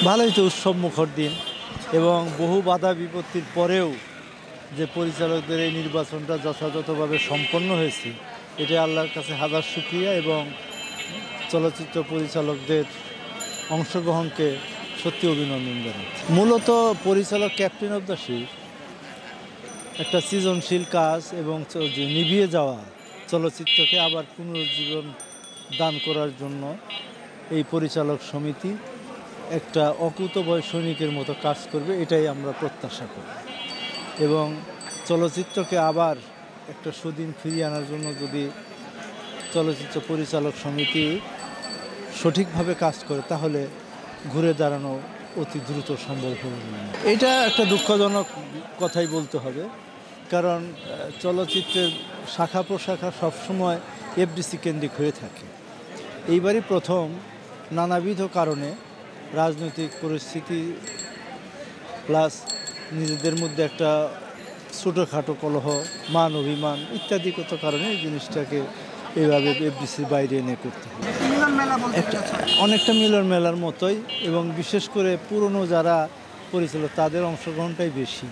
ভালোই তো উৎসব মুখর দিন এবং বহু বাধা বিপত্তির পরেও যে পরিচালকদের এই নির্বাচনটা যথাযথভাবে সম্পন্ন হয়েছে এটা আল্লাহর কাছে হাজার শুকরিয়া এবং চলচ্চিত্র পরিচালকদের অংশগ্রহণকে সত্যি অভিনন্দন জানাচ্ছি। মূলত পরিচালক ক্যাপ্টেন অফ দ্য শিপ একটা সৃজনশীল কাজ এবং যে নিভিয়ে যাওয়া চলচ্চিত্রকে আবার পুনরুজ্জীবন দান করার জন্য এই পরিচালক সমিতি একটা অকুতোভয় সৈনিকের মতো কাজ করবে, এটাই আমরা প্রত্যাশা করি। এবং চলচ্চিত্রকে আবার একটা সুদিন ফিরিয়ে আনার জন্য যদি চলচ্চিত্র পরিচালক সমিতি সঠিকভাবে কাজ করে তাহলে ঘুরে দাঁড়ানো অতি দ্রুত সম্ভব হবে। এটা একটা দুঃখজনক কথাই বলতে হবে, কারণ চলচ্চিত্রের শাখা প্রশাখা সবসময় এফডিসি কেন্দ্রিক হয়ে থাকে। এইবারই প্রথম নানাবিধ কারণে রাজনৈতিক পরিস্থিতি প্লাস নিজেদের মধ্যে একটা ছোটোখাটো কলহ, মান অভিমান ইত্যাদিগত কারণে এই জিনিসটাকে এইভাবে এফডিসির বাইরে এনে করতে হবে। অনেকটা মিলন মেলার মতোই, এবং বিশেষ করে পুরনো যারা পরিচালক তাদের অংশগ্রহণটাই বেশি।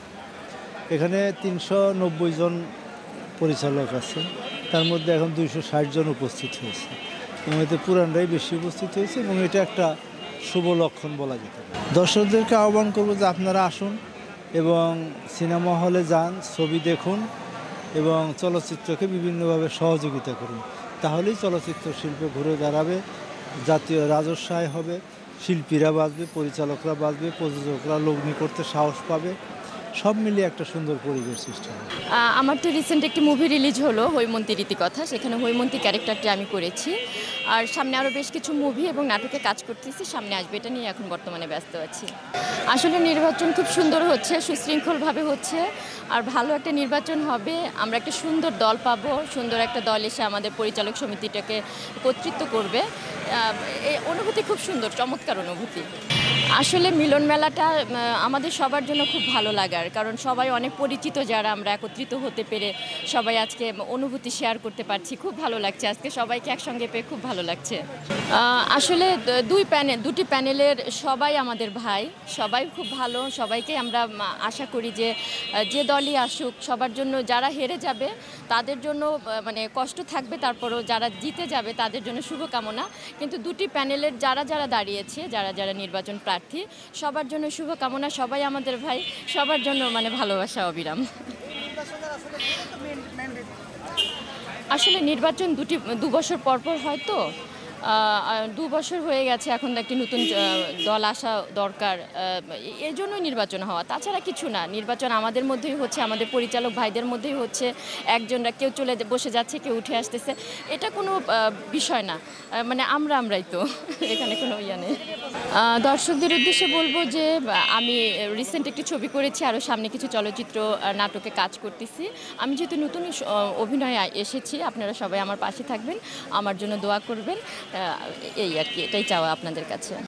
এখানে 390 জন পরিচালক আছে, তার মধ্যে এখন 260 জন উপস্থিত হয়েছে এবং এতে পুরানরাই বেশি উপস্থিত হয়েছে এবং এটা একটা শুভ লক্ষণ বলা যেতে পারে। দর্শকদেরকে আহ্বান করব যে আপনারা আসুন এবং সিনেমা হলে যান, ছবি দেখুন এবং চলচ্চিত্রকে বিভিন্নভাবে সহযোগিতা করুন। তাহলেই চলচ্চিত্র শিল্প ঘুরে দাঁড়াবে, জাতীয় রাজস্ব আয় হবে, শিল্পীরা বাঁচবে, পরিচালকরা বাঁচবে, প্রযোজকরা লগ্নি করতে সাহস পাবে, সব মিলিয়ে একটা সুন্দর পরিবেশ সৃষ্টি হবে। আমার তো রিসেন্ট একটি মুভি রিলিজ হলো, হৈমন্তী রীতিকথা। সেখানে হৈমন্তী ক্যারেক্টারটি আমি করেছি, আর সামনে আরও বেশ কিছু মুভি এবং নাটকে কাজ করতেছি, সামনে আসবে, এটা নিয়ে এখন বর্তমানে ব্যস্ত আছি। আসলে নির্বাচন খুব সুন্দর হচ্ছে, সুশৃঙ্খলভাবে হচ্ছে, আর ভালো একটা নির্বাচন হবে। আমরা একটা সুন্দর দল পাবো, সুন্দর একটা দল এসে আমাদের পরিচালক সমিতিটাকে কর্তৃত্ব করবে। এই অনুভূতি খুব সুন্দর, চমৎকার অনুভূতি। আসলে মিলন মেলাটা আমাদের সবার জন্য খুব ভালো লাগার, কারণ সবাই অনেক পরিচিত, যারা আমরা একত্রিত হতে পেরে সবাই আজকে অনুভূতি শেয়ার করতে পারছি, খুব ভালো লাগছে। আজকে সবাইকে একসঙ্গে পেয়ে খুব ভালো লাগছে। আসলে দুটি প্যানেলের সবাই আমাদের ভাই, সবাই খুব ভালো। সবাইকে আমরা আশা করি যে যে দলই আসুক সবার জন্য, যারা হেরে যাবে তাদের জন্য মানে কষ্ট থাকবে, তারপরও যারা জিতে যাবে তাদের জন্য শুভকামনা। কিন্তু দুটি প্যানেলের যারা দাঁড়িয়েছে, যারা নির্বাচন প্রার্থী, সবার জন্য শুভকামনা। সবাই আমাদের ভাই, সবার জন্য মানে ভালোবাসা অবিরাম। আসলে নির্বাচন 2 বছর পর হয়তো 2 বছর হয়ে গেছে, এখন একটি নতুন দল আসা দরকার, এই জন্যই নির্বাচন হওয়া, তাছাড়া কিছু না। নির্বাচন আমাদের মধ্যেই হচ্ছে, আমাদের পরিচালক ভাইদের মধ্যেই হচ্ছে। একজনরা কেউ চলে বসে যাচ্ছে, কেউ উঠে আসতেছে, এটা কোনো বিষয় না। মানে আমরাই তো, এখানে কোনো ইয়ে নেই। দর্শকদের উদ্দেশ্যে বলবো যে আমি রিসেন্ট একটি ছবি করেছি, আরও সামনে কিছু চলচ্চিত্র নাটকে কাজ করতেছি। আমি যেহেতু নতুন অভিনয়ে এসেছি, আপনারা সবাই আমার পাশে থাকবেন, আমার জন্য দোয়া করবেন, এই আর কি, এটাই চাওয়া আপনাদের কাছে।